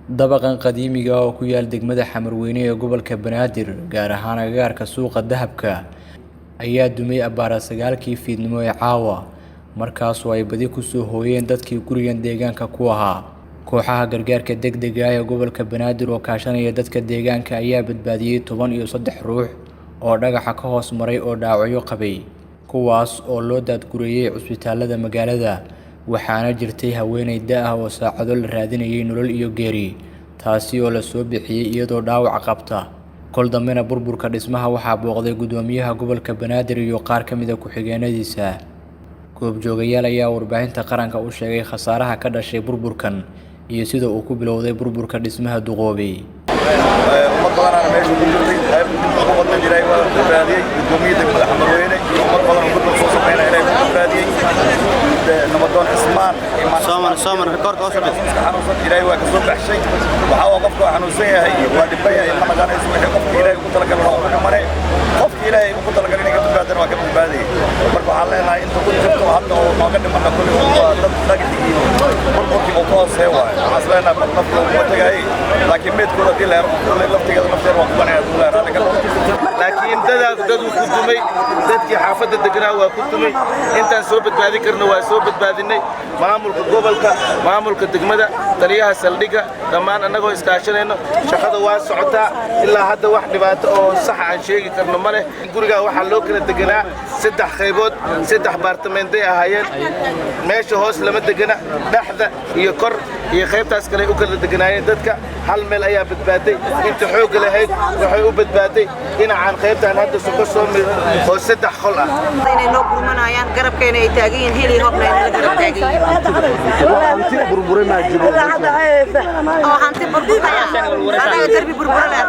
dabaqan qadiimiga oo ku yaal degmada Xamarweyne ee gobolka Banaadir gaar ahaan agagaarka suuqa dahabka ayaa dumay abbaara 9kii fiidnimo ee caawa markaas oo ay badi ku soo hooyeen dadkii gurigan deegaanka ku ahaa kooxaha gargaarka degdega ah ee gobolka Banaadir oo kaashanaya dadka deegaanka ayaa badbaadiyay 13 ruux oo dhagaxa ka hoos maray oo dhaawacyo qabay kuwaas oo loo daadgureeyay cusbitaalada magaalada waxaana jirtay haweeney da' ah oo saacado la raadinayay nolol iyo geeri taasi oo la soo bixiyay iyadoo dhaawac qabta kol dambena burburka dhismaha waxaa booqday gudoomiyaha gobolka Banaadir iyo qaar ka mid ah ku-xigeenadiisa goobjoogayaal ayaa warbaahinta qaranka u sheegay khasaaraha ka dhashay burburkan iyo sida uu ku bilowday burburka dhismaha duqoobay نمطون اسمان سامر ريكورد اوصل الى waa ka soo baxshay waxa uu qofku xanuunsan yahay waa dhibaya in ma garanayso wixii qofku ilaahay ku talagalay oo maray qofku ilaahay ku talagalay inay ka badbaadaan waa ka badbaadiyay marka waxa leenahay inta ku jirto hadda oo nooga dhimana kulli waa dad dhagixii burburkii oo toos ah waa aslana naftu ma tagay laakiin meedkooda dii leer laftigeeda nafteeda waa ku banaya laakiin dad ku dumay dadkii xaafadda deganaa waa ku dumay intaan soo badbaadin karno waa soo badbaadinay maamulka gobolka maamulka degmada taliyaha saldhiga dhammaan annagoo iskaashanayno shaqada waa socotaa ilaa hadda wax dhibaato oo sax aan sheegi karno ma leh guriga waxaa loo kala deganaa 3 qaybood 3 baartamenday ahaayeen meesha hoos lama degana dhaxda iyo kor iyo qaybtaas kale u kala deganaayeen dadka hal meel ayaa badbaaday inta xoog lahayd waxay u badbaaday dhinacaan qaybtaan hadda suuqa soo mid oo 3 qol ah inay noo gurmanayaan garabkeena ay taagan yihiin heli hobna ay garab taagan yihiin burburay ma jiro oo hanti burburaya anaga darbi burburaya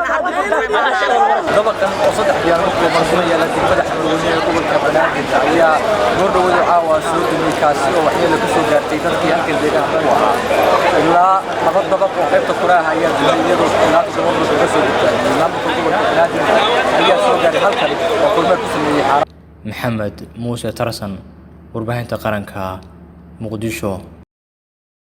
dabaqan oo 3 diyaar ku marsanaya la degmada Xamarweyne ee gobolka Banaadir ayaa goordhowda caawa soo dumay kaasi oo waxyeello ka soo gaartay dadkii halkan deegaanka ku ahaa ilaa 2 dabaq oo qaybta kuraha ayaa dumay iyadoo ilaa 7 ruux ka soo gudbay maamulka gobolka Banaadir ayaa soo gaaray halkan oo kulmad ku sameeyay Maxamed Muuse Tarsan warbaahinta qaranka Muqdisho.